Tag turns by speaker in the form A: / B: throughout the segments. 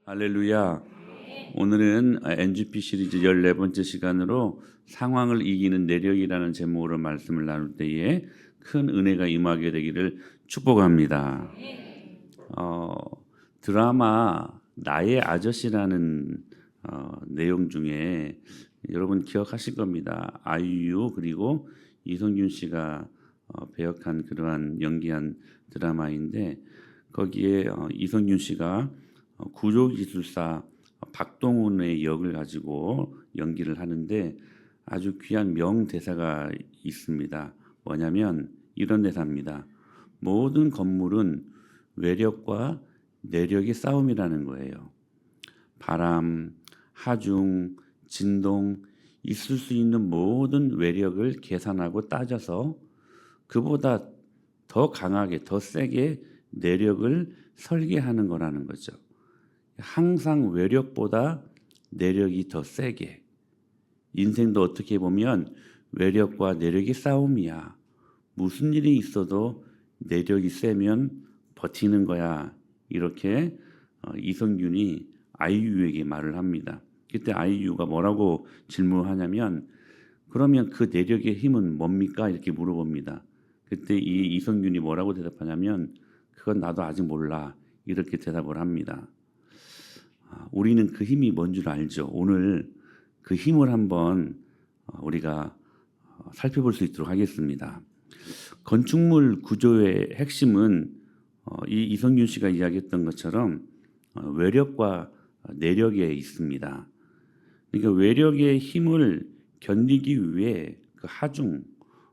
A: 할렐루야. 오늘은 NGP 시리즈 14번째 시간으로 상황을 이기는 내력이라는 제목으로 말씀을 나눌 때에 큰 은혜가 임하게 되기를 축복합니다. 드라마 나의 아저씨라는 내용 중에 여러분 기억하실 겁니다. 아이유 그리고 이성균 씨가 배역한 그러한 연기한 드라마인데 거기에 이성균 씨가 구조기술사 박동훈의 역을 가지고 연기를 하는데 아주 귀한 명대사가 있습니다. 뭐냐면 이런 대사입니다. 모든 건물은 외력과 내력의 싸움이라는 거예요. 바람, 하중, 진동, 있을 수 있는 모든 외력을 계산하고 따져서 그보다 더 강하게, 더 세게 내력을 설계하는 거라는 거죠. 항상 외력보다 내력이 더 세게. 인생도 어떻게 보면 외력과 내력의 싸움이야. 무슨 일이 있어도 내력이 세면 버티는 거야. 이렇게 이성균이 아이유에게 말을 합니다. 그때 아이유가 뭐라고 질문하냐면 그러면 그 내력의 힘은 뭡니까? 이렇게 물어봅니다. 그때 이 이성균이 뭐라고 대답하냐면 그건 나도 아직 몰라. 이렇게 대답을 합니다. 우리는 그 힘이 뭔 줄 알죠. 오늘 그 힘을 한번 우리가 살펴볼 수 있도록 하겠습니다. 건축물 구조의 핵심은 이 이성균 씨가 이야기했던 것처럼 외력과 내력에 있습니다. 그러니까 외력의 힘을 견디기 위해 그 하중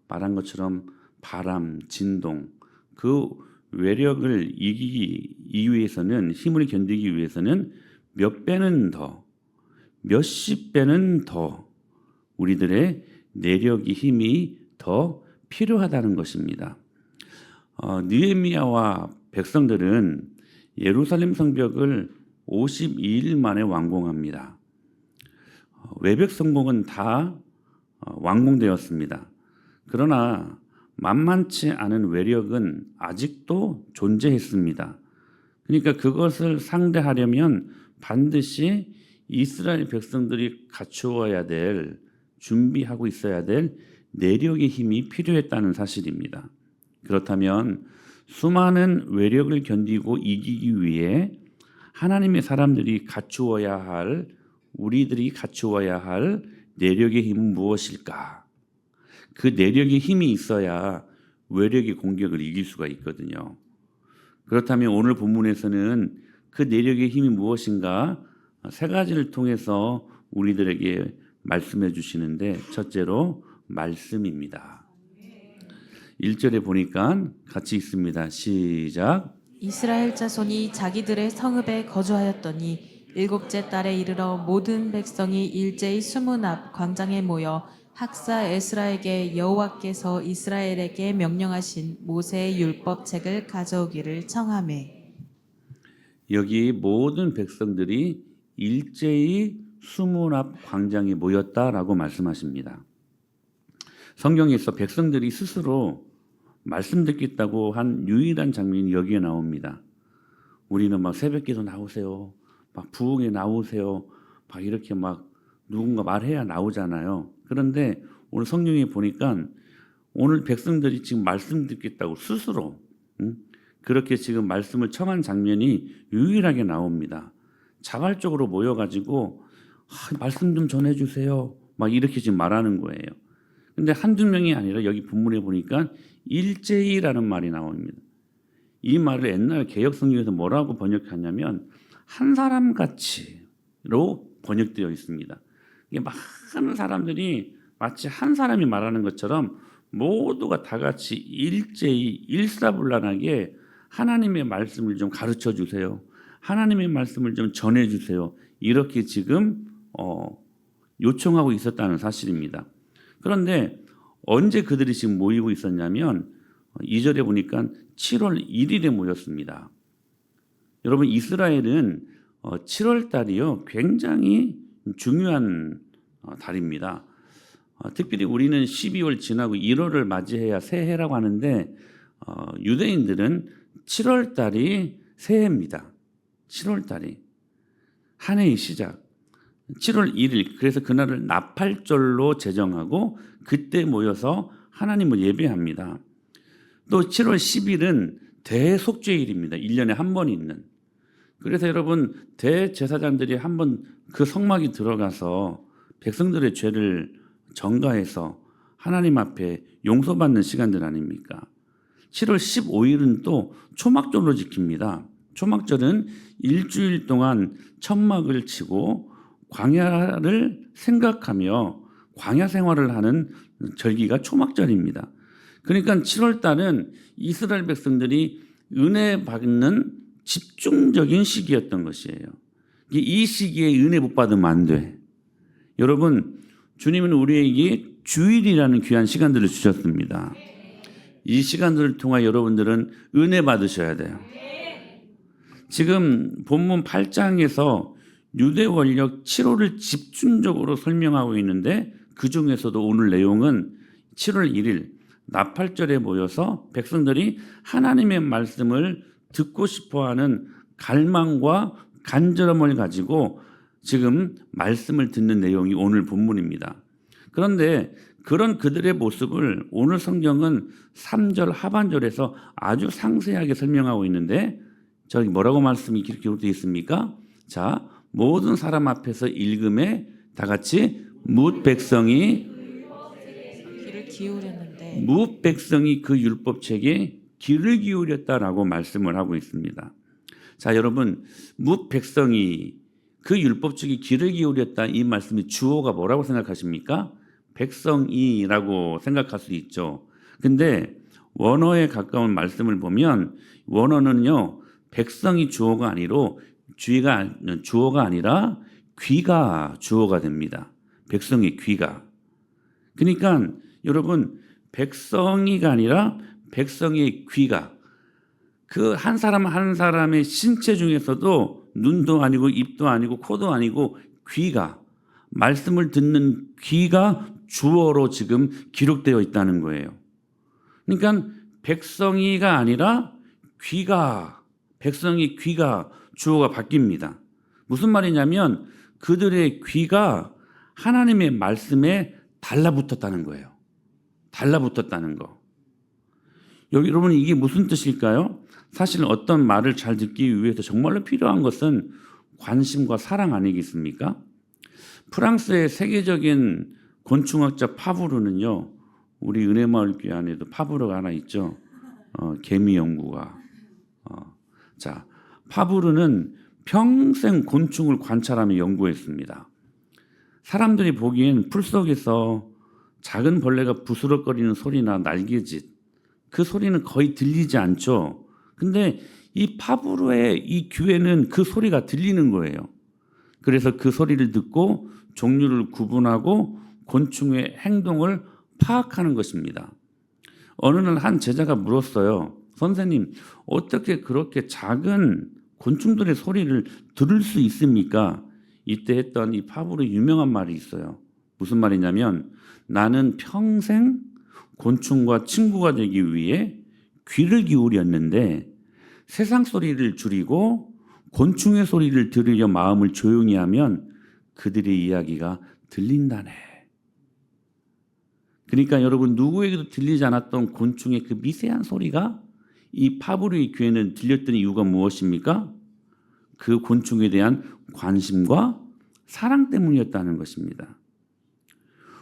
A: 말한 것처럼 바람, 진동 그 외력을 이기기 위해서는 힘을 견디기 위해서는 몇 배는 더, 몇십 배는 더 우리들의 내력이 힘이 더 필요하다는 것입니다. 느헤미야와 백성들은 예루살렘 성벽을 52일 만에 완공합니다. 외벽 성공은 다 완공되었습니다. 그러나 만만치 않은 외력은 아직도 존재했습니다. 그러니까 그것을 상대하려면 반드시 이스라엘 백성들이 갖추어야 될, 준비하고 있어야 될 내력의 힘이 필요했다는 사실입니다. 그렇다면 수많은 외력을 견디고 이기기 위해 하나님의 사람들이 갖추어야 할, 우리들이 갖추어야 할 내력의 힘은 무엇일까? 그 내력의 힘이 있어야 외력의 공격을 이길 수가 있거든요. 그렇다면 오늘 본문에서는 그 내력의 힘이 무엇인가 세 가지를 통해서 우리들에게 말씀해 주시는데 첫째로 말씀입니다. 1절에 보니까 같이 읽습니다. 시작.
B: 이스라엘 자손이 자기들의 성읍에 거주하였더니 일곱째 달에 이르러 모든 백성이 일제히 수문 앞 광장에 모여 학사 에스라에게 여호와께서 이스라엘에게 명령하신 모세의 율법책을 가져오기를 청하매.
A: 여기 모든 백성들이 일제히 수문 앞 광장에 모였다라고 말씀하십니다. 성경에서 백성들이 스스로 말씀 듣겠다고 한 유일한 장면이 여기에 나옵니다. 우리는 막 새벽기도 나오세요. 막 부흥에 나오세요. 막 이렇게 막 누군가 말해야 나오잖아요. 그런데 오늘 성경에 보니까 오늘 백성들이 지금 말씀 듣겠다고 스스로 그렇게 지금 말씀을 청한 장면이 유일하게 나옵니다. 자발적으로 모여가지고 말씀 좀 전해주세요. 막 이렇게 지금 말하는 거예요. 근데 한두 명이 아니라 여기 본문에 보니까 일제히라는 말이 나옵니다. 이 말을 옛날 개역 성경에서 뭐라고 번역하냐면 한 사람 같이로 번역되어 있습니다. 이게 많은 사람들이 마치 한 사람이 말하는 것처럼 모두가 다 같이 일제히 일사불란하게 하나님의 말씀을 좀 가르쳐 주세요. 하나님의 말씀을 좀 전해 주세요. 이렇게 지금 요청하고 있었다는 사실입니다. 그런데 언제 그들이 지금 모이고 있었냐면 2절에 보니까 7월 1일에 모였습니다. 여러분 이스라엘은 7월 달이요 굉장히 중요한 달입니다. 특별히 우리는 12월 지나고 1월을 맞이해야 새해라고 하는데 유대인들은 7월 달이 새해입니다. 7월 달이. 한 해의 시작 7월 1일 그래서 그날을 나팔절로 제정하고 그때 모여서 하나님을 예배합니다. 또 7월 10일은 대속죄일입니다. 1년에 한 번 있는. 그래서 여러분 대제사장들이 한번 그 성막에 들어가서 백성들의 죄를 전가해서 하나님 앞에 용서받는 시간들 아닙니까? 7월 15일은 또 초막절로 지킵니다. 초막절은 일주일 동안 천막을 치고 광야를 생각하며 광야 생활을 하는 절기가 초막절입니다. 그러니까 7월 달은 이스라엘 백성들이 은혜 받는 집중적인 시기였던 것이에요. 이 시기에 은혜 못 받으면 안 돼. 여러분, 주님은 우리에게 주일이라는 귀한 시간들을 주셨습니다. 이 시간들을 통해 여러분들은 은혜 받으셔야 돼요. 지금 본문 8장에서 유대 원력 7호를 집중적으로 설명하고 있는데 그 중에서도 오늘 내용은 7월 1일 나팔절에 모여서 백성들이 하나님의 말씀을 듣고 싶어하는 갈망과 간절함을 가지고 지금 말씀을 듣는 내용이 오늘 본문입니다. 그런데 그런 그들의 모습을 오늘 성경은 3절 하반절에서 아주 상세하게 설명하고 있는데 저기 뭐라고 말씀이 기록되어 있습니까? 자, 모든 사람 앞에서 읽음에 다 같이 뭇 백성이
B: 귀를 기울였는데
A: 뭇 백성이 그 율법책에 귀를 기울였다라고 말씀을 하고 있습니다. 자, 여러분, 뭇 백성이 그 율법책에 귀를 기울였다 이 말씀이 주어가 뭐라고 생각하십니까? 백성이라고 생각할 수 있죠. 근데 원어에 가까운 말씀을 보면 원어는요, 백성이 주어가 주어가 아니라 귀가 주어가 됩니다. 백성의 귀가. 그러니까 여러분 백성이가 아니라 백성의 귀가 그 한 사람 한 사람의 신체 중에서도 눈도 아니고 입도 아니고 코도 아니고 귀가 말씀을 듣는 귀가 주어로 지금 기록되어 있다는 거예요. 그러니까 백성이가 아니라 귀가 백성의 귀가 주어가 바뀝니다. 무슨 말이냐면 그들의 귀가 하나님의 말씀에 달라붙었다는 거예요. 달라붙었다는 거. 여러분 이게 무슨 뜻일까요? 사실 어떤 말을 잘 듣기 위해서 정말로 필요한 것은 관심과 사랑 아니겠습니까? 프랑스의 세계적인 곤충학자 파브르는요. 우리 은혜마을교회 안에도 파브르가 하나 있죠. 개미 연구가. 자, 파브르는 평생 곤충을 관찰하며 연구했습니다. 사람들이 보기엔 풀 속에서 작은 벌레가 부스럭거리는 소리나 날개짓 그 소리는 거의 들리지 않죠. 근데 이 파브르의 이 귀에는 그 소리가 들리는 거예요. 그래서 그 소리를 듣고 종류를 구분하고 곤충의 행동을 파악하는 것입니다. 어느 날 한 제자가 물었어요. 선생님, 어떻게 그렇게 작은 곤충들의 소리를 들을 수 있습니까? 이때 했던 이 파브르의 유명한 말이 있어요. 무슨 말이냐면 나는 평생 곤충과 친구가 되기 위해 귀를 기울였는데 세상 소리를 줄이고 곤충의 소리를 들으려 마음을 조용히 하면 그들의 이야기가 들린다네. 그러니까 여러분 누구에게도 들리지 않았던 곤충의 그 미세한 소리가 이 파브르의 귀에는 들렸던 이유가 무엇입니까? 그 곤충에 대한 관심과 사랑 때문이었다는 것입니다.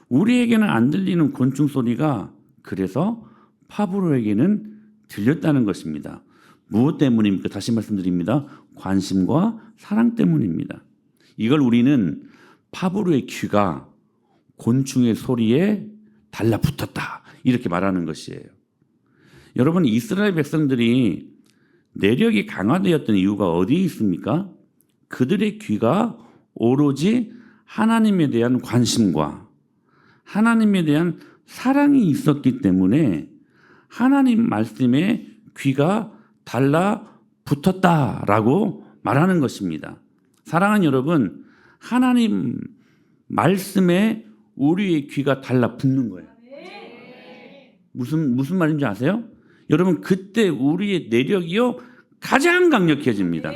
A: 우리에게는 안 들리는 곤충 소리가 그래서 파브르에게는 들렸다는 것입니다. 무엇 때문입니까? 다시 말씀드립니다. 관심과 사랑 때문입니다. 이걸 우리는 파브르의 귀가 곤충의 소리에 달라붙었다 이렇게 말하는 것이에요. 여러분 이스라엘 백성들이 내력이 강화되었던 이유가 어디에 있습니까? 그들의 귀가 오로지 하나님에 대한 관심과 하나님에 대한 사랑이 있었기 때문에 하나님 말씀에 귀가 달라붙었다라고 말하는 것입니다. 사랑하는 여러분, 하나님 말씀에 우리의 귀가 달라붙는 거예요. 무슨 말인지 아세요? 여러분 그때 우리의 내력이요 가장 강력해집니다.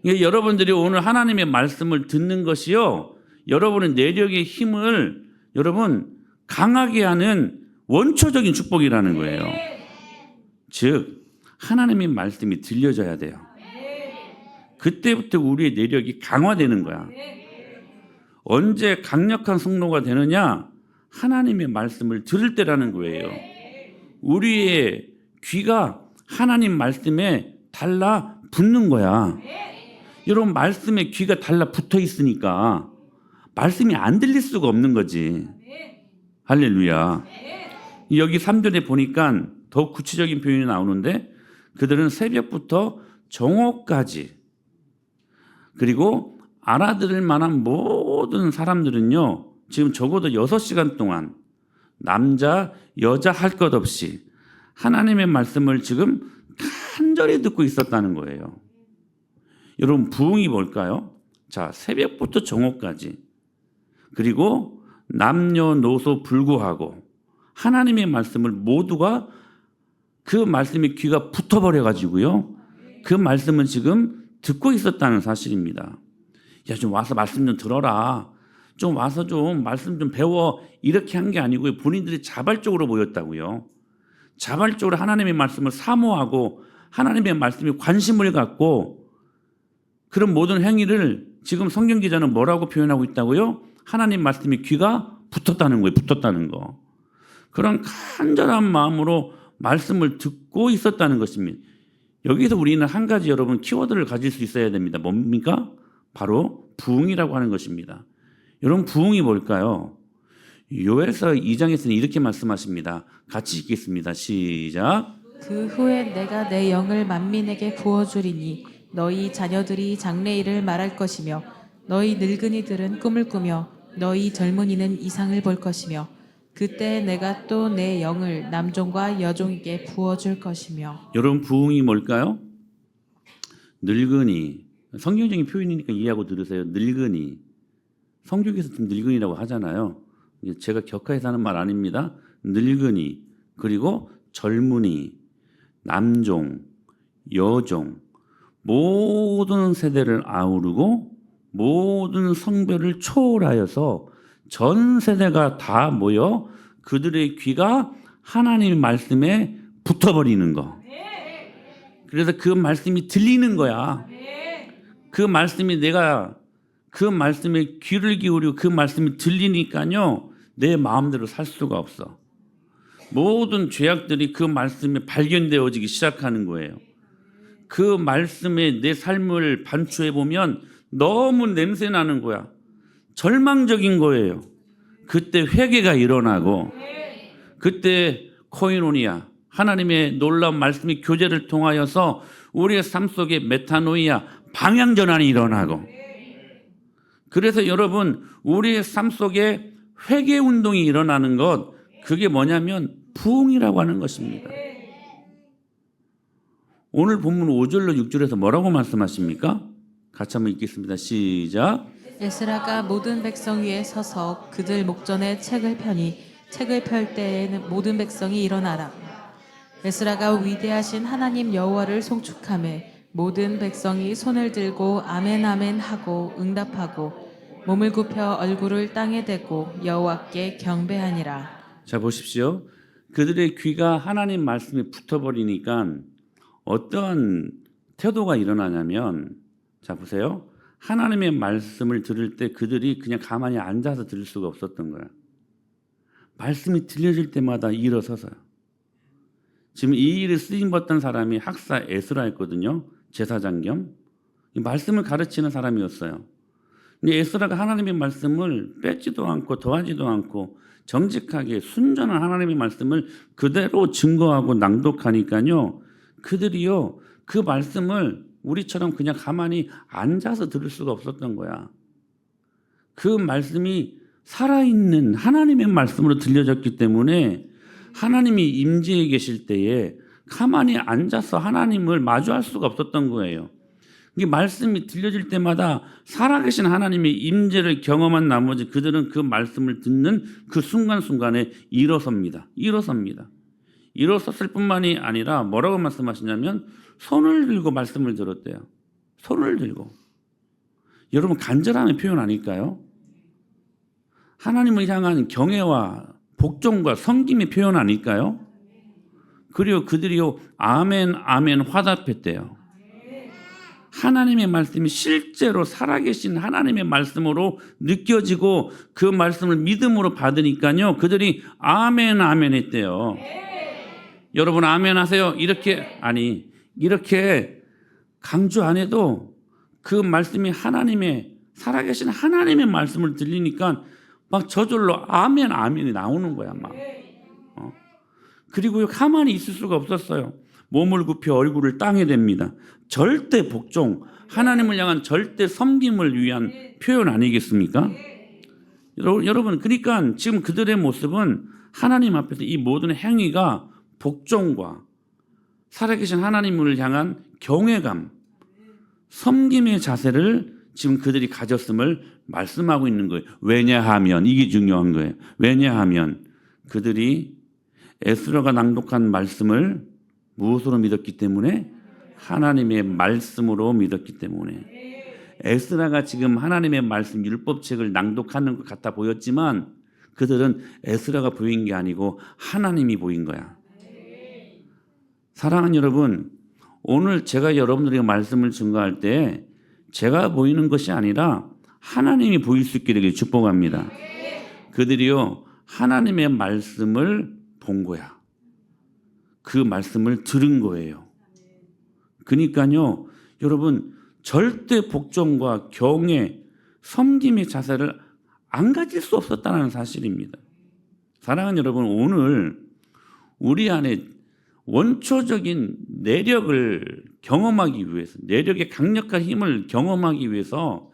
A: 여러분들이 오늘 하나님의 말씀을 듣는 것이요, 여러분의 내력의 힘을 여러분 강하게 하는 원초적인 축복이라는 거예요. 즉 하나님의 말씀이 들려져야 돼요. 그때부터 우리의 내력이 강화되는 거야. 언제 강력한 성도가 되느냐? 하나님의 말씀을 들을 때라는 거예요. 우리의 귀가 하나님 말씀에 달라붙는 거야. 여러분, 말씀에 귀가 달라붙어 있으니까 말씀이 안 들릴 수가 없는 거지. 할렐루야. 여기 3절에 보니까 더 구체적인 표현이 나오는데, 그들은 새벽부터 정오까지, 그리고 알아들을 만한 모든 사람들은요, 지금 적어도 6시간 동안 남자 여자 할 것 없이 하나님의 말씀을 지금 간절히 듣고 있었다는 거예요. 여러분, 부흥이 뭘까요? 자, 새벽부터 정오까지, 그리고 남녀노소 불구하고 하나님의 말씀을 모두가 그 말씀에 귀가 붙어버려 가지고요, 그 말씀은 지금 듣고 있었다는 사실입니다. 야, 좀 와서 말씀 좀 들어라, 좀 와서 좀 말씀 좀 배워, 이렇게 한 게 아니고요, 본인들이 자발적으로 모였다고요. 자발적으로 하나님의 말씀을 사모하고 하나님의 말씀에 관심을 갖고, 그런 모든 행위를 지금 성경 기자는 뭐라고 표현하고 있다고요? 하나님 말씀에 귀가 붙었다는 거예요. 붙었다는 거. 그런 간절한 마음으로 말씀을 듣고 있었다는 것입니다. 여기서 우리는 한 가지 여러분 키워드를 가질 수 있어야 됩니다. 뭡니까? 바로 부흥이라고 하는 것입니다. 여러분, 부흥이 뭘까요? 요엘서 2장에서는 이렇게 말씀하십니다. 같이 읽겠습니다. 시작.
B: 그 후에 내가 내 영을 만민에게 부어주리니 너희 자녀들이 장래일을 말할 것이며 너희 늙은이들은 꿈을 꾸며 너희 젊은이는 이상을 볼 것이며 그때 내가 또 내 영을 남종과 여종에게 부어줄 것이며.
A: 여러분, 부흥이 뭘까요? 늙은이. 성경적인 표현이니까 이해하고 들으세요. 늙은이. 성경에서 지금 늙은이라고 하잖아요. 제가 격하해서 하는 말 아닙니다. 늙은이, 그리고 젊은이, 남종, 여종, 모든 세대를 아우르고 모든 성별을 초월하여서 전 세대가 다 모여 그들의 귀가 하나님의 말씀에 붙어버리는 거. 그래서 그 말씀이 들리는 거야. 그 말씀이 내가 그 말씀에 귀를 기울이고 그 말씀이 들리니까요, 내 마음대로 살 수가 없어. 모든 죄악들이 그 말씀에 발견되어지기 시작하는 거예요. 그 말씀에 내 삶을 반추해 보면 너무 냄새 나는 거야. 절망적인 거예요. 그때 회개가 일어나고, 그때 코이노니아, 하나님의 놀라운 말씀의 교제를 통하여서 우리의 삶 속에 메타노이아, 방향전환이 일어나고, 그래서 여러분, 우리의 삶 속에 회개 운동이 일어나는 것, 그게 뭐냐면 부흥이라고 하는 것입니다. 오늘 본문 5절로 6절에서 뭐라고 말씀하십니까? 같이 한번 읽겠습니다. 시작.
B: 에스라가 모든 백성 위에 서서 그들 목전에 책을 펴니 책을 펼 때에는 모든 백성이 일어나라. 에스라가 위대하신 하나님 여호와를 송축하매 모든 백성이 손을 들고 아멘 아멘 하고 응답하고 몸을 굽혀 얼굴을 땅에 대고 여호와께 경배하니라.
A: 자, 보십시오. 그들의 귀가 하나님 말씀에 붙어버리니까 어떤 태도가 일어나냐면, 자 보세요. 하나님의 말씀을 들을 때 그들이 그냥 가만히 앉아서 들을 수가 없었던 거야. 말씀이 들려질 때마다 일어서서요. 지금 이 일을 쓰임받던 사람이 학사 에스라였거든요. 제사장 겸 말씀을 가르치는 사람이었어요. 근데 에스라가 하나님의 말씀을 뺏지도 않고 더하지도 않고 정직하게 순전한 하나님의 말씀을 그대로 증거하고 낭독하니까요, 그들이요 그 말씀을 우리처럼 그냥 가만히 앉아서 들을 수가 없었던 거야. 그 말씀이 살아있는 하나님의 말씀으로 들려졌기 때문에 하나님이 임재해 계실 때에 가만히 앉아서 하나님을 마주할 수가 없었던 거예요. 이 말씀이 들려질 때마다 살아계신 하나님의 임재를 경험한 나머지 그들은 그 말씀을 듣는 그 순간순간에 일어섭니다. 일어섰을 뿐만이 아니라 뭐라고 말씀하시냐면 손을 들고 말씀을 들었대요. 손을 들고. 여러분 간절함의 표현 아닐까요? 하나님을 향한 경외와 복종과 섬김의 표현 아닐까요? 그리고 그들이요 아멘 아멘 화답했대요. 하나님의 말씀이 실제로 살아계신 하나님의 말씀으로 느껴지고 그 말씀을 믿음으로 받으니까요 그들이 아멘 아멘 했대요. 여러분 아멘 하세요. 이렇게 강조 안 해도 그 말씀이 하나님의 살아계신 하나님의 말씀을 들리니까 막 저절로 아멘 아멘이 나오는 거야 막. 그리고 가만히 있을 수가 없었어요. 몸을 굽혀 얼굴을 땅에 댑니다. 절대 복종, 하나님을 향한 절대 섬김을 위한 표현 아니겠습니까? 여러분, 그러니까 지금 그들의 모습은 하나님 앞에서 이 모든 행위가 복종과 살아계신 하나님을 향한 경외감, 섬김의 자세를 지금 그들이 가졌음을 말씀하고 있는 거예요. 왜냐하면, 이게 중요한 거예요. 왜냐하면 그들이 에스라가 낭독한 말씀을 무엇으로 믿었기 때문에? 하나님의 말씀으로 믿었기 때문에. 에스라가 지금 하나님의 말씀 율법책을 낭독하는 것 같아 보였지만 그들은 에스라가 보인 게 아니고 하나님이 보인 거야. 사랑하는 여러분, 오늘 제가 여러분들에게 말씀을 증거할 때 제가 보이는 것이 아니라 하나님이 보일 수 있게 되길 축복합니다. 그들이요 하나님의 말씀을 본 거야. 그 말씀을 들은 거예요. 그러니까요 여러분 절대 복종과 경외, 섬김의 자세를 안 가질 수 없었다는 사실입니다. 사랑하는 여러분, 오늘 우리 안에 원초적인 내력을 경험하기 위해서, 내력의 강력한 힘을 경험하기 위해서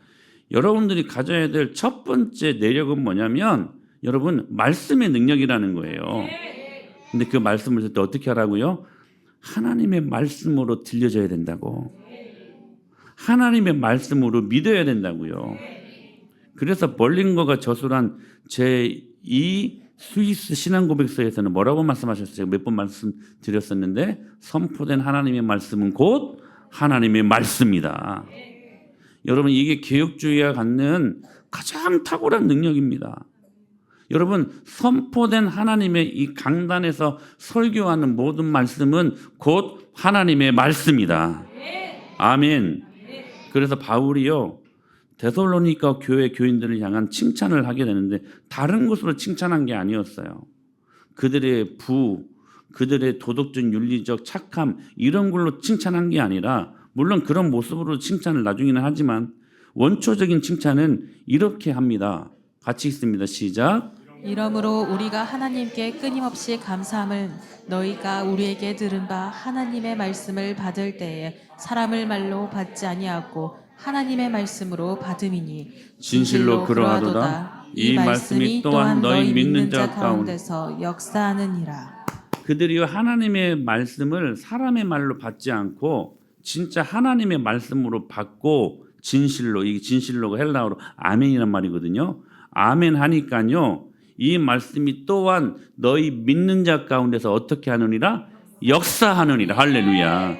A: 여러분들이 가져야 될 첫 번째 내력은 뭐냐면 여러분 말씀의 능력이라는 거예요. 근데 그 말씀을 듣을 때 어떻게 하라고요? 하나님의 말씀으로 들려져야 된다고. 하나님의 말씀으로 믿어야 된다고요. 그래서 벌링거가 저술한 제2 스위스 신앙고백서에서는 뭐라고 말씀하셨어요? 제가 몇 번 말씀드렸었는데 선포된 하나님의 말씀은 곧 하나님의 말씀이다. 여러분 이게 개혁주의가 갖는 가장 탁월한 능력입니다. 여러분 선포된 하나님의 이 강단에서 설교하는 모든 말씀은 곧 하나님의 말씀이다. 아멘. 그래서 바울이요 데살로니가 교회 교인들을 향한 칭찬을 하게 되는데 다른 것으로 칭찬한 게 아니었어요. 그들의 그들의 도덕적 윤리적 착함 이런 걸로 칭찬한 게 아니라 물론 그런 모습으로 칭찬을 나중에는 하지만 원초적인 칭찬은 이렇게 합니다. 같이 읽습니다. 시작.
B: 이러므로 우리가 하나님께 끊임없이 감사함을 너희가 우리에게 들은 바 하나님의 말씀을 받을 때에 사람을 말로 받지 아니하고 하나님의 말씀으로 받음이니
A: 진실로 그러하도다. 이 말씀이 또한 너희 믿는 자
B: 가운데서 역사하느니라.
A: 그들이 하나님의 말씀을 사람의 말로 받지 않고 진짜 하나님의 말씀으로 받고 진실로, 이게 진실로가 헬라어로 아멘이란 말이거든요. 아멘 하니까요 이 말씀이 또한 너희 믿는 자 가운데서 어떻게 하느니라? 역사하느니라. 할렐루야.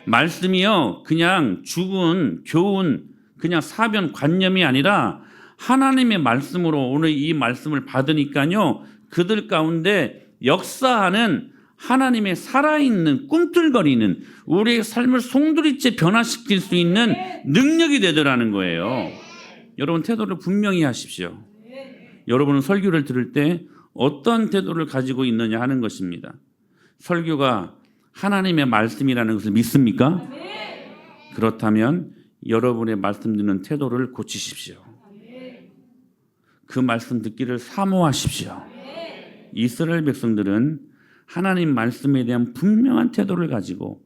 A: 말씀이요 그냥 죽은 교훈 그냥 사변 관념이 아니라 하나님의 말씀으로 오늘 이 말씀을 받으니까요 그들 가운데 역사하는 하나님의 살아있는 꿈틀거리는 우리의 삶을 송두리째 변화시킬 수 있는 능력이 되더라는 거예요. 여러분 태도를 분명히 하십시오. 여러분은 설교를 들을 때 어떤 태도를 가지고 있느냐 하는 것입니다. 설교가 하나님의 말씀이라는 것을 믿습니까? 그렇다면 여러분의 말씀 듣는 태도를 고치십시오. 그 말씀 듣기를 사모하십시오. 이스라엘 백성들은 하나님 말씀에 대한 분명한 태도를 가지고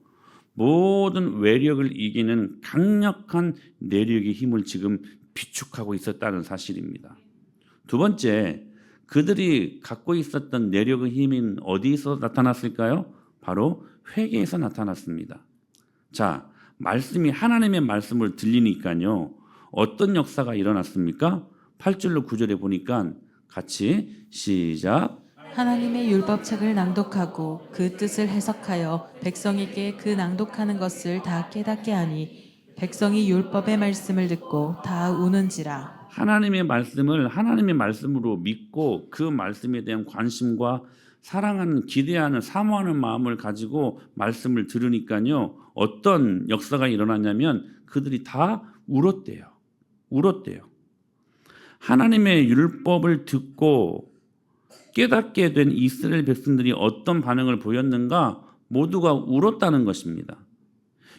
A: 모든 외력을 이기는 강력한 내력의 힘을 지금 비축하고 있었다는 사실입니다. 두 번째, 그들이 갖고 있었던 내력의 힘은 어디서 나타났을까요? 바로 회개에서 나타났습니다. 자, 말씀이 하나님의 말씀을 들리니까요. 어떤 역사가 일어났습니까? 8절로 9절에 보니까 같이 시작.
B: 하나님의 율법책을 낭독하고 그 뜻을 해석하여 백성에게 그 낭독하는 것을 다 깨닫게 하니 백성이 율법의 말씀을 듣고 다 우는지라.
A: 하나님의 말씀을 하나님의 말씀으로 믿고 그 말씀에 대한 관심과 사랑하는, 기대하는, 사모하는 마음을 가지고 말씀을 들으니까요, 어떤 역사가 일어났냐면 그들이 다 울었대요. 하나님의 율법을 듣고 깨닫게 된 이스라엘 백성들이 어떤 반응을 보였는가? 모두가 울었다는 것입니다.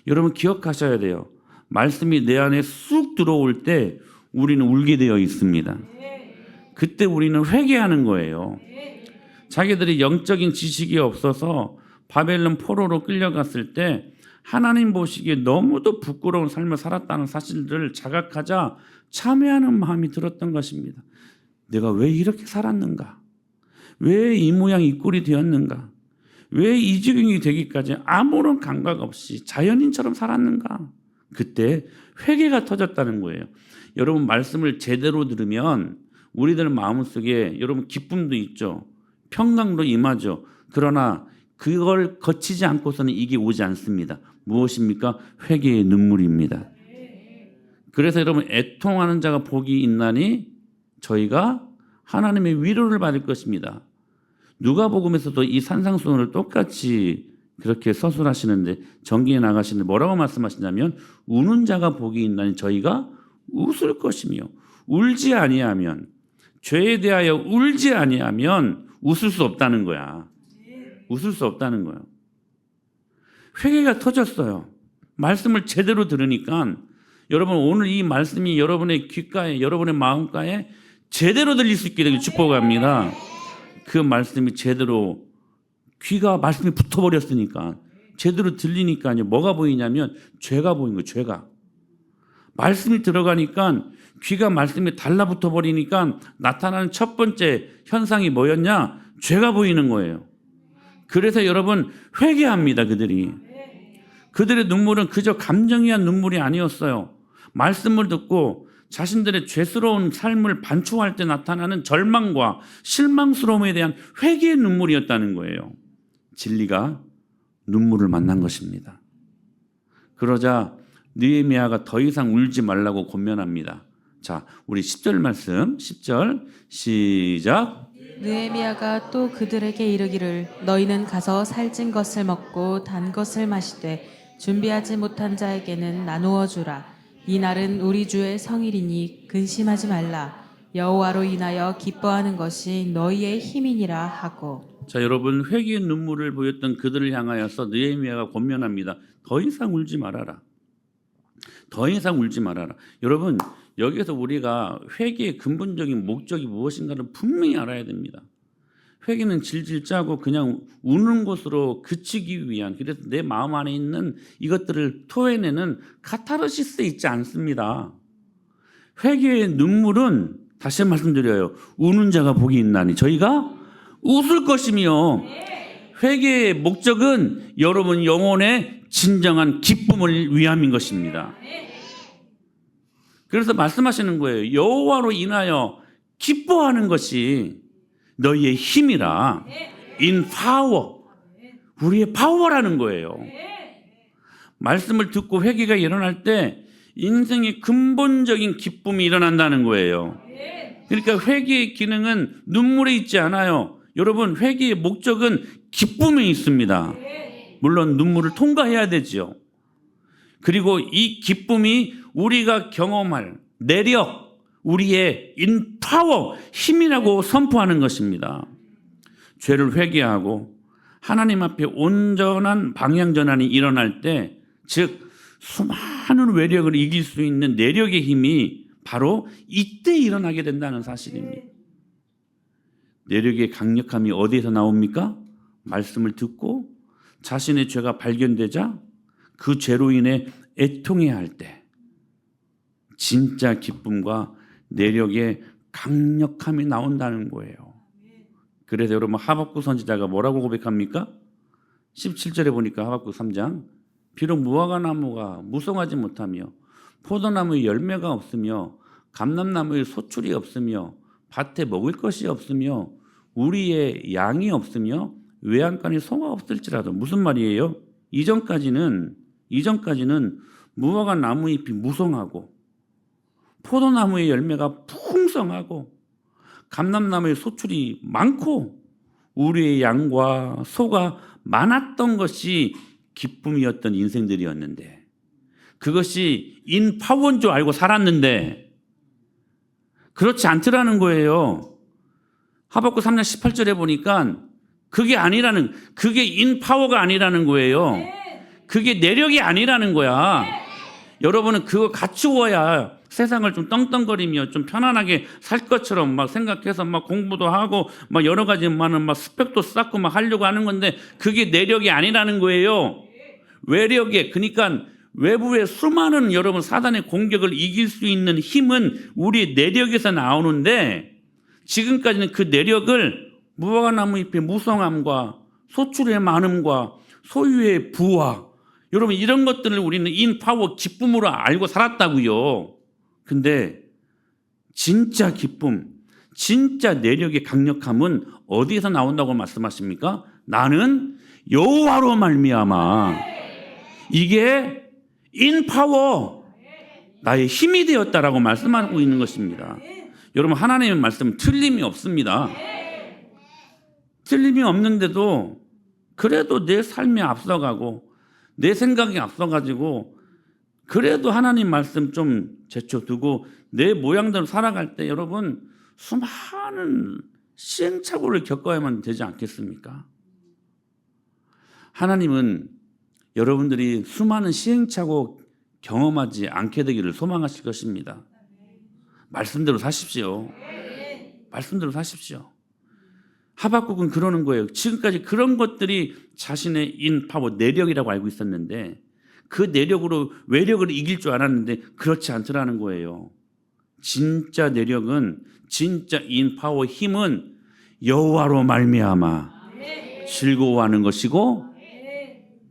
A: 여러분 기억하셔야 돼요. 말씀이 내 안에 쑥 들어올 때 우리는 울게 되어 있습니다. 그때 우리는 회개하는 거예요. 자기들이 영적인 지식이 없어서 바벨론 포로로 끌려갔을 때 하나님 보시기에 너무도 부끄러운 삶을 살았다는 사실들을 자각하자 참회하는 마음이 들었던 것입니다. 내가 왜 이렇게 살았는가? 왜 이 모양 이 꼴이 되었는가? 왜 이 지경이 되기까지 아무런 감각 없이 자연인처럼 살았는가? 그때 회개가 터졌다는 거예요. 여러분 말씀을 제대로 들으면 우리들 마음속에 여러분 기쁨도 있죠. 평강도 임하죠. 그러나 그걸 거치지 않고서는 이게 오지 않습니다. 무엇입니까? 회개의 눈물입니다. 그래서 여러분 애통하는 자가 복이 있나니 저희가 하나님의 위로를 받을 것입니다. 누가복음에서도 이 산상수훈을 똑같이 그렇게 서술하시는데 전기에 나가시는데 뭐라고 말씀하시냐면 우는 자가 복이 있나니 저희가 웃을 것이며 울지 아니하면 죄에 대하여 울지 아니하면 웃을 수 없다는 거야. 웃을 수 없다는 거예요. 회개가 터졌어요. 말씀을 제대로 들으니까 여러분 오늘 이 말씀이 여러분의 귓가에 여러분의 마음가에 제대로 들릴 수 있게 되길 축복합니다. 그 말씀이 제대로 귀가 말씀이 붙어버렸으니까 제대로 들리니까요. 뭐가 보이냐면 죄가 보인 거예요. 죄가. 말씀이 들어가니까 귀가 말씀에 달라붙어 버리니까 나타나는 첫 번째 현상이 뭐였냐? 죄가 보이는 거예요. 그래서 여러분 회개합니다. 그들의 눈물은 그저 감정이한 눈물이 아니었어요. 말씀을 듣고 자신들의 죄스러운 삶을 반추할 때 나타나는 절망과 실망스러움에 대한 회개의 눈물이었다는 거예요. 진리가 눈물을 만난 것입니다. 그러자 느헤미야가 더 이상 울지 말라고 권면합니다. 자, 우리 10절 말씀, 10절 시작.
B: 느헤미야가 또 그들에게 이르기를 너희는 가서 살찐 것을 먹고 단 것을 마시되 준비하지 못한 자에게는 나누어 주라. 이 날은 우리 주의 성일이니 근심하지 말라. 여호와로 인하여 기뻐하는 것이 너희의 힘이니라 하고.
A: 자, 여러분 회개의 눈물을 보였던 그들을 향하여서 느헤미야가 권면합니다. 더 이상 울지 말아라. 더 이상 울지 말아라. 여러분 여기서 우리가 회개의 근본적인 목적이 무엇인가를 분명히 알아야 됩니다. 회개는 질질 짜고 그냥 우는 것으로 그치기 위한, 그래서 내 마음 안에 있는 이것들을 토해내는 카타르시스에 있지 않습니다. 회개의 눈물은 다시 말씀드려요. 우는 자가 복이 있나니 저희가 웃을 것이며, 회개의 목적은 여러분 영혼의 진정한 기쁨을 위함인 것입니다. 그래서 말씀하시는 거예요. 여호와로 인하여 기뻐하는 것이 너희의 힘이라. In power. 우리의 파워라는 거예요. 말씀을 듣고 회개가 일어날 때 인생의 근본적인 기쁨이 일어난다는 거예요. 그러니까 회개의 기능은 눈물에 있지 않아요. 여러분 회개의 목적은 기쁨에 있습니다. 물론 눈물을 통과해야 되죠. 그리고 이 기쁨이 우리가 경험할 내력, 우리의 in power, 힘이라고 선포하는 것입니다. 죄를 회개하고 하나님 앞에 온전한 방향 전환이 일어날 때, 즉 수많은 외력을 이길 수 있는 내력의 힘이 바로 이때 일어나게 된다는 사실입니다. 내력의 강력함이 어디에서 나옵니까? 말씀을 듣고 자신의 죄가 발견되자 그 죄로 인해 애통해야 할 때 진짜 기쁨과 내력의 강력함이 나온다는 거예요. 그래서 여러분 하박국 선지자가 뭐라고 고백합니까? 17절에 보니까 하박국 3장, 비록 무화과나무가 무성하지 못하며 포도나무에 열매가 없으며 감람나무에 소출이 없으며 밭에 먹을 것이 없으며 우리의 양이 없으며 외양간에 소가 없을지라도, 무슨 말이에요? 이전까지는 무화과 나무 잎이 무성하고 포도나무의 열매가 풍성하고 감람나무의 소출이 많고 우리의 양과 소가 많았던 것이 기쁨이었던 인생들이었는데 그것이 인파워인 줄 알고 살았는데 그렇지 않더라는 거예요. 하박국 3장 18절에 보니까 그게 인파워가 아니라는 거예요. 그게 내력이 아니라는 거야. 여러분은 그거 갖추어야 세상을 좀 떵떵거리며 좀 편안하게 살 것처럼 막 생각해서 막 공부도 하고 막 여러 가지 많은 막 스펙도 쌓고 막 하려고 하는 건데 그게 내력이 아니라는 거예요. 외력에 그러니까 외부의 수많은 여러분 사단의 공격을 이길 수 있는 힘은 우리의 내력에서 나오는데 지금까지는 그 내력을 무화과나무 잎의 무성함과 소출의 많음과 소유의 부와 여러분 이런 것들을 우리는 인파워 기쁨으로 알고 살았다고요. 근데 진짜 기쁨, 진짜 내력의 강력함은 어디에서 나온다고 말씀하십니까? 나는 여호와로 말미암아. 이게 인파워, 나의 힘이 되었다라고 말씀하고 있는 것입니다. 여러분 하나님의 말씀은 틀림이 없습니다. 틀림이 없는데도 그래도 내 삶이 앞서가고 내 생각이 앞서가지고 그래도 하나님 말씀 좀 제쳐두고 내 모양대로 살아갈 때 여러분 수많은 시행착오를 겪어야만 되지 않겠습니까? 하나님은 여러분들이 수많은 시행착오 경험하지 않게 되기를 소망하실 것입니다. 말씀대로 사십시오. 말씀대로 사십시오. 하박국은 그러는 거예요. 지금까지 그런 것들이 자신의 인파워 내력이라고 알고 있었는데 그 내력으로 외력을 이길 줄 알았는데 그렇지 않더라는 거예요. 진짜 내력은 진짜 인파워 힘은 여호와로 말미암아 즐거워하는 것이고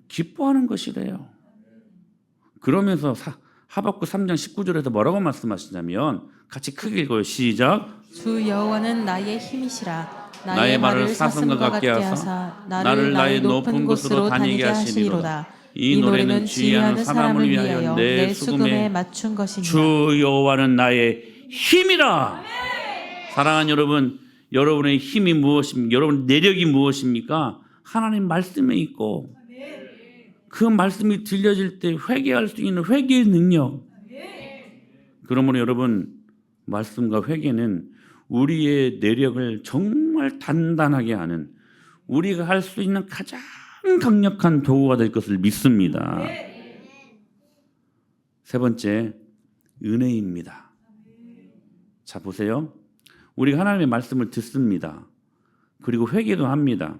A: 기뻐하는 것이래요. 그러면서 하박국 3장 19절에서 뭐라고 말씀하시냐면 같이 크게 읽어요. 시작.
B: 주 여호와는 나의 힘이시라.
A: 나의 말을 사슴과 같게 하사 나를 나의 높은 곳으로 다니게 하시리로다. 이 노래는 지혜하는 사람을 위하여 내 수금에
B: 맞춘 것입니다.
A: 주 여호와는 나의 힘이라. 사랑하는 여러분, 여러분의 힘이 무엇입니까? 여러분 내력이 무엇입니까? 하나님 말씀에 있고 그 말씀이 들려질 때 회개할 수 있는 회개의 능력. 그러므로 여러분 말씀과 회개는 우리의 내력을 정말 단단하게 하는 우리가 할 수 있는 가장 강력한 도구가 될 것을 믿습니다. 세 번째, 은혜입니다. 자 보세요. 우리가 하나님의 말씀을 듣습니다. 그리고 회개도 합니다.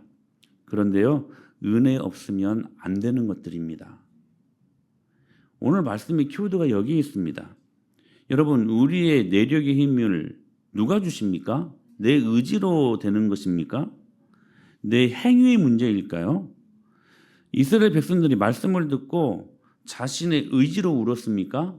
A: 그런데요, 은혜 없으면 안 되는 것들입니다. 오늘 말씀의 키워드가 여기 있습니다. 여러분, 우리의 내력의 힘을 누가 주십니까? 내 의지로 되는 것입니까? 내 행위의 문제일까요? 이스라엘 백성들이 말씀을 듣고 자신의 의지로 울었습니까?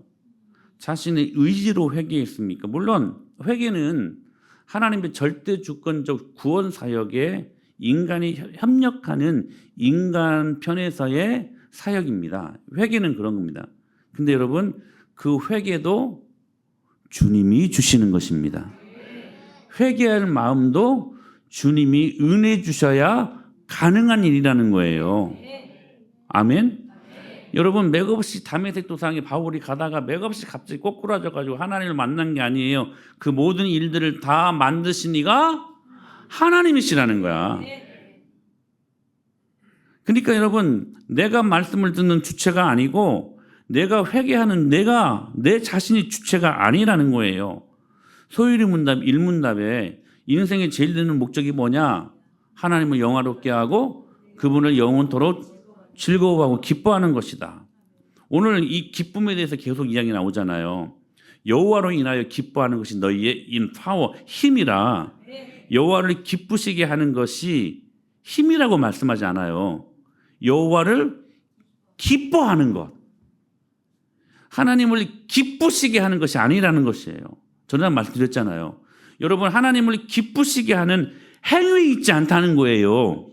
A: 자신의 의지로 회개했습니까? 물론 회개는 하나님의 절대 주권적 구원 사역에 인간이 협력하는 인간 편에서의 사역입니다. 회개는 그런 겁니다. 근데 여러분 그 회개도 주님이 주시는 것입니다. 회개할 마음도 주님이 은혜 주셔야 가능한 일이라는 거예요. 아멘? 여러분 맥없이 다메섹 도상에 바울이 가다가 맥없이 갑자기 꼬꾸라져가지고 하나님을 만난 게 아니에요. 그 모든 일들을 다 만드신 이가 하나님이시라는 거야. 그러니까 여러분 내가 말씀을 듣는 주체가 아니고 내가 회개하는 내 자신이 주체가 아니라는 거예요. 소유리 문답 1문답에 인생의 제일 드는 목적이 뭐냐? 하나님을 영화롭게 하고 그분을 영원토록 즐거워하고 기뻐하는 것이다. 오늘 이 기쁨에 대해서 계속 이야기 나오잖아요. 여호와로 인하여 기뻐하는 것이 너희의 인파워 힘이라. 여호와를 기쁘시게 하는 것이 힘이라고 말씀하지 않아요. 여호와를 기뻐하는 것. 하나님을 기쁘시게 하는 것이 아니라는 것이에요. 전에 말씀드렸잖아요. 여러분 하나님을 기쁘시게 하는 행위 있지 않다는 거예요.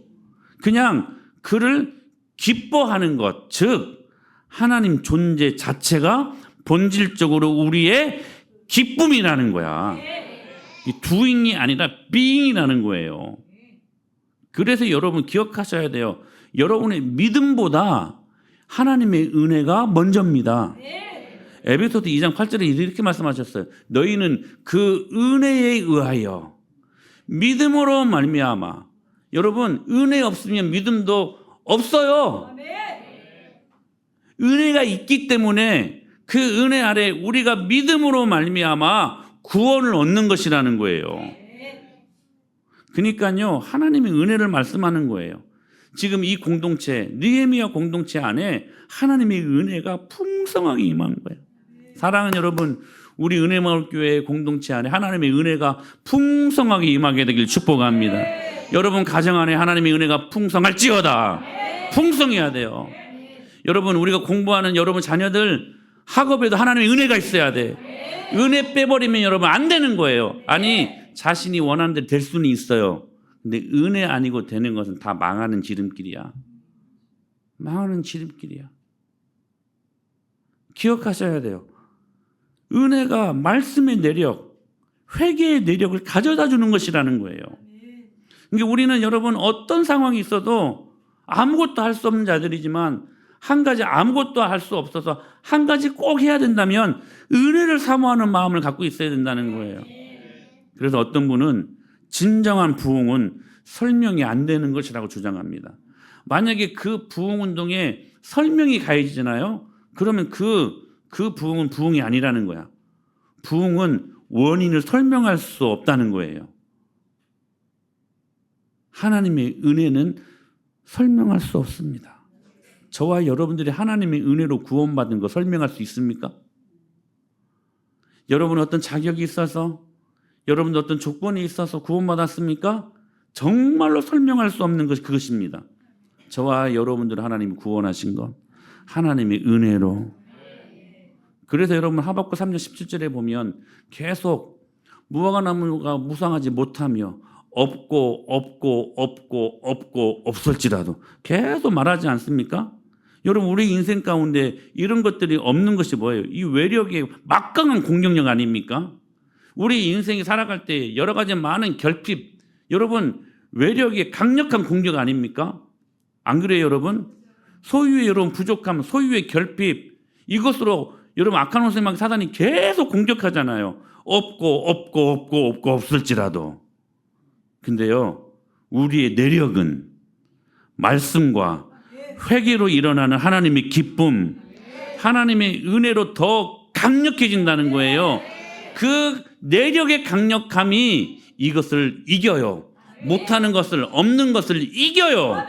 A: 그냥 그를 기뻐하는 것, 즉 하나님 존재 자체가 본질적으로 우리의 기쁨이라는 거야. 이 doing이 아니라 being이라는 거예요. 그래서 여러분 기억하셔야 돼요. 여러분의 믿음보다 하나님의 은혜가 먼저입니다. 에베소서 2장 8절에 이렇게 말씀하셨어요. 너희는 그 은혜에 의하여 믿음으로 말미암아. 여러분 은혜 없으면 믿음도 없어요. 은혜가 있기 때문에 그 은혜 아래 우리가 믿음으로 말미암아 구원을 얻는 것이라는 거예요. 그러니까요, 하나님의 은혜를 말씀하는 거예요. 지금 이 공동체, 느헤미야 공동체 안에 하나님의 은혜가 풍성하게 임한 거예요. 사랑하는 여러분, 우리 은혜마을교회 공동체 안에 하나님의 은혜가 풍성하게 임하게 되길 축복합니다. 여러분 가정 안에 하나님의 은혜가 풍성할지어다. 풍성해야 돼요. 여러분 우리가 공부하는 여러분 자녀들 학업에도 하나님의 은혜가 있어야 돼. 은혜 빼버리면 여러분 안 되는 거예요. 아니 자신이 원하는 대로 될 수는 있어요. 근데 은혜 아니고 되는 것은 다 망하는 지름길이야. 망하는 지름길이야. 기억하셔야 돼요. 은혜가 말씀의 내력, 회개의 내력을 가져다 주는 것이라는 거예요. 그러니까 우리는 여러분 어떤 상황이 있어도 아무것도 할 수 없는 자들이지만 한 가지 아무것도 할 수 없어서 한 가지 꼭 해야 된다면 은혜를 사모하는 마음을 갖고 있어야 된다는 거예요. 그래서 어떤 분은 진정한 부흥은 설명이 안 되는 것이라고 주장합니다. 만약에 그 부흥 운동에 설명이 가해지잖아요. 그러면 그 부흥은 부흥이 아니라는 거야. 부흥은 원인을 설명할 수 없다는 거예요. 하나님의 은혜는 설명할 수 없습니다. 저와 여러분들이 하나님의 은혜로 구원받은 거 설명할 수 있습니까? 여러분 어떤 자격이 있어서, 여러분 어떤 조건이 있어서 구원받았습니까? 정말로 설명할 수 없는 것이 그것입니다. 저와 여러분들을 하나님이 구원하신 것, 하나님의 은혜로. 그래서 여러분 하박국 3장 17절에 보면 계속 무화과 나무가 무성하지 못하며 없고 없을지라도 계속 말하지 않습니까? 여러분 우리 인생 가운데 이런 것들이 없는 것이 뭐예요? 이 외력의 막강한 공격력 아닙니까? 우리 인생이 살아갈 때 여러 가지 많은 결핍, 여러분 외력의 강력한 공격 아닙니까? 안 그래요 여러분? 소유의 여러분 부족함, 소유의 결핍, 이것으로 여러분 악한 원수의 사단이 계속 공격하잖아요. 없고 없을지라도. 근데요 우리의 내력은 말씀과 회개로 일어나는 하나님의 기쁨, 하나님의 은혜로 더 강력해진다는 거예요. 그 내력의 강력함이 이것을 이겨요. 못하는 것을, 없는 것을 이겨요.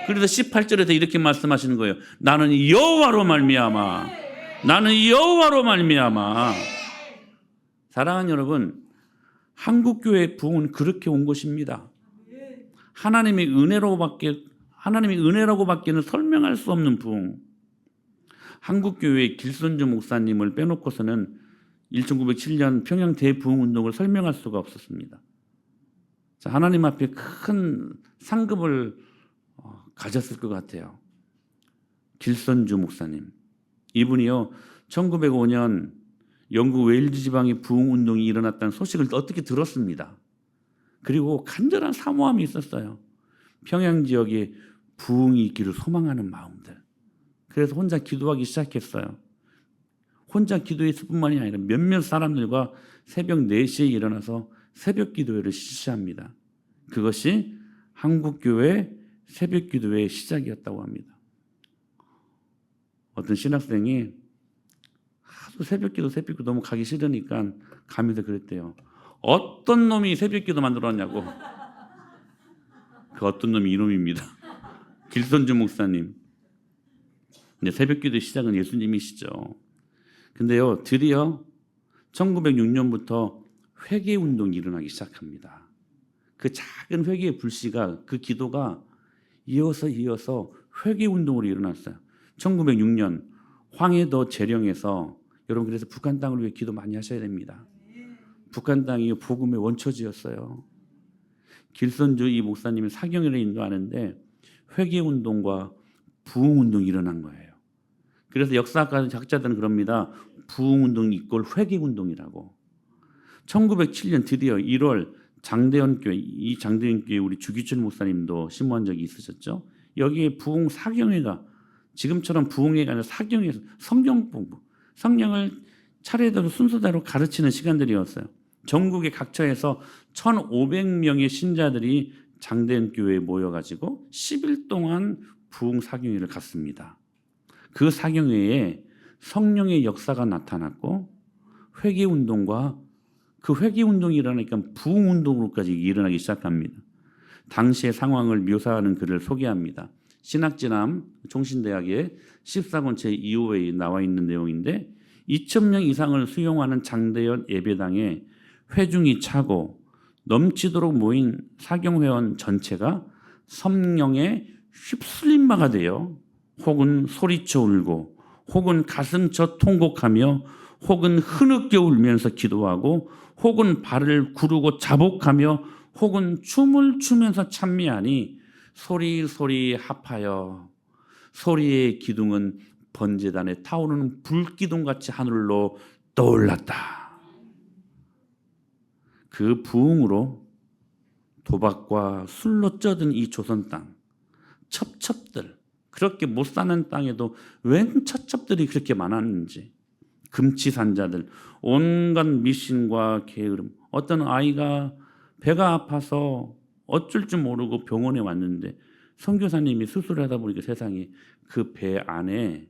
A: 그래서 18절에서 이렇게 말씀하시는 거예요. 나는 여호와로 말미암아. 사랑하는 여러분, 한국교회 부흥은 그렇게 온 것입니다. 하나님의 은혜라고밖에는 설명할 수 없는 부흥. 한국교회의 길선주 목사님을 빼놓고서는 1907년 평양 대부흥운동을 설명할 수가 없었습니다. 자, 하나님 앞에 큰 상급을 가졌을 것 같아요. 길선주 목사님. 이분이요 1905년 영국 웨일즈 지방의 부흥운동이 일어났다는 소식을 어떻게 들었습니다. 그리고 간절한 사모함이 있었어요. 평양 지역에 부흥이 있기를 소망하는 마음들. 그래서 혼자 기도하기 시작했어요. 혼자 기도했을 뿐만이 아니라 몇몇 사람들과 새벽 4시에 일어나서 새벽 기도회를 실시합니다. 그것이 한국교회 새벽 기도회의 시작이었다고 합니다. 어떤 신학생이 하도 새벽 기도 너무 가기 싫으니까 가면서 그랬대요. 어떤 놈이 새벽 기도 만들었냐고. 그 어떤 놈이 이놈입니다. 길선주 목사님. 근데 새벽 기도의 시작은 예수님이시죠. 근데요, 드디어 1906년부터 회개 운동이 일어나기 시작합니다. 그 작은 회개의 불씨가, 그 기도가 이어서 회개 운동으로 일어났어요. 1906년 황해도 재령에서, 여러분 그래서 북한 땅을 위해 기도 많이 하셔야 됩니다. 북한 땅이 복음의 원초지였어요. 길선주 이 목사님이 사경회를 인도하는데 회개 운동과 부흥 운동이 일어난 거예요. 그래서 역사학과 학자들은 그럽니다. 부흥운동 이꼴 회개운동이라고. 1907년 드디어 1월 장대현 교회, 이 장대현 교회 우리 주기철 목사님도 심무한 적이 있으셨죠. 여기에 부흥 사경회가 지금처럼 부흥회가 아니라 사경회에서 성경 공부, 성령을 차례대로 순서대로 가르치는 시간들이었어요. 전국의 각처에서 1,500명의 신자들이 장대현 교회에 모여가지고 10일 동안 부흥 사경회를 갔습니다. 그 사경회에 성령의 역사가 나타났고 회개운동과 그 회개운동이 일어나니까 부흥운동으로까지 일어나기 시작합니다. 당시의 상황을 묘사하는 글을 소개합니다. 신학진암 종신대학의 14권 제2호에 나와 있는 내용인데 2,000명 이상을 수용하는 장대현 예배당에 회중이 차고 넘치도록 모인 사경회원 전체가 성령에 휩쓸린 바가 되어 혹은 소리쳐 울고 혹은 가슴쳐 통곡하며 혹은 흐느껴 울면서 기도하고 혹은 발을 구르고 자복하며 혹은 춤을 추면서 찬미하니 소리 합하여 소리의 기둥은 번제단에 타오르는 불기둥같이 하늘로 떠올랐다. 그 부흥으로 도박과 술로 쩌든 이 조선 땅, 첩첩들, 그렇게 못 사는 땅에도 웬 첩첩들이 그렇게 많았는지, 금치산자들, 온갖 미신과 게으름, 어떤 아이가 배가 아파서 어쩔 줄 모르고 병원에 왔는데 선교사님이 수술을 하다 보니까 세상에 그 배 안에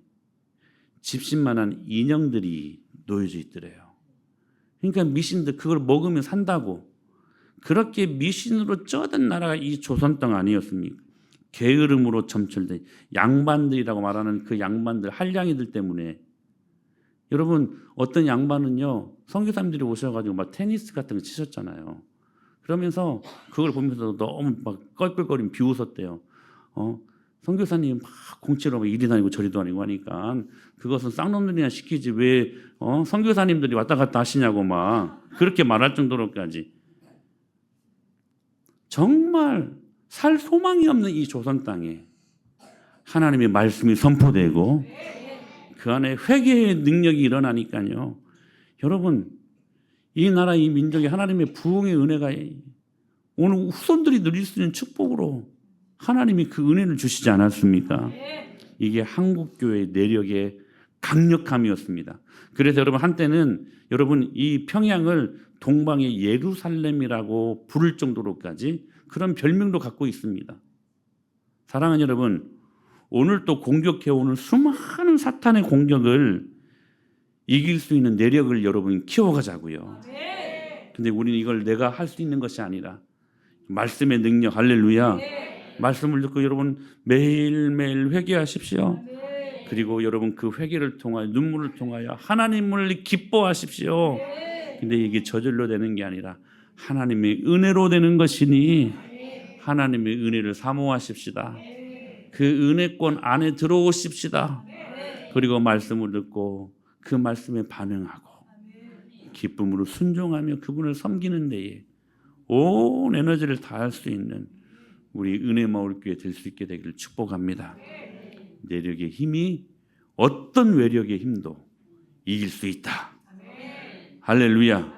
A: 집신만한 인형들이 놓여져 있더래요. 그러니까 미신들 그걸 먹으면 산다고. 그렇게 미신으로 쩌든 나라가 이 조선 땅 아니었습니까? 게으름으로 점철된 양반들이라고 말하는 그 양반들, 한량이들 때문에. 여러분 어떤 양반은요 선교사님들이 오셔가지고 막 테니스 같은 거 치셨잖아요. 그러면서 그걸 보면서 너무 막 껄껄거리며 비웃었대요. 선교사님 막 공치로 이리 다니고 저리 다니고 하니까 그것은 쌍놈들이나 시키지 왜 선교사님들이 왔다 갔다 하시냐고 막 그렇게 말할 정도로까지. 정말 살 소망이 없는 이 조선 땅에 하나님의 말씀이 선포되고 그 안에 회개의 능력이 일어나니까요. 여러분 이 나라 이 민족이 하나님의 부흥의 은혜가 오늘 후손들이 누릴 수 있는 축복으로 하나님이 그 은혜를 주시지 않았습니까? 이게 한국교회의 내력의 강력함이었습니다. 그래서 여러분 한때는 여러분 이 평양을 동방의 예루살렘이라고 부를 정도로까지 그런 별명도 갖고 있습니다. 사랑하는 여러분, 오늘 또 공격해오는 수많은 사탄의 공격을 이길 수 있는 내력을 여러분 키워가자고요. 근데 우리는 이걸 내가 할 수 있는 것이 아니라 말씀의 능력, 할렐루야. 말씀을 듣고 여러분 매일매일 회개하십시오. 그리고 여러분 그 회개를 통하여 눈물을 통하여 하나님을 기뻐하십시오. 근데 이게 저절로 되는 게 아니라 하나님의 은혜로 되는 것이니 하나님의 은혜를 사모하십시다. 그 은혜권 안에 들어오십시다. 그리고 말씀을 듣고 그 말씀에 반응하고 기쁨으로 순종하며 그분을 섬기는 데에 온 에너지를 다할 수 있는 우리 은혜마을교회 될 수 있게 되기를 축복합니다. 내력의 힘이 어떤 외력의 힘도 이길 수 있다. 할렐루야.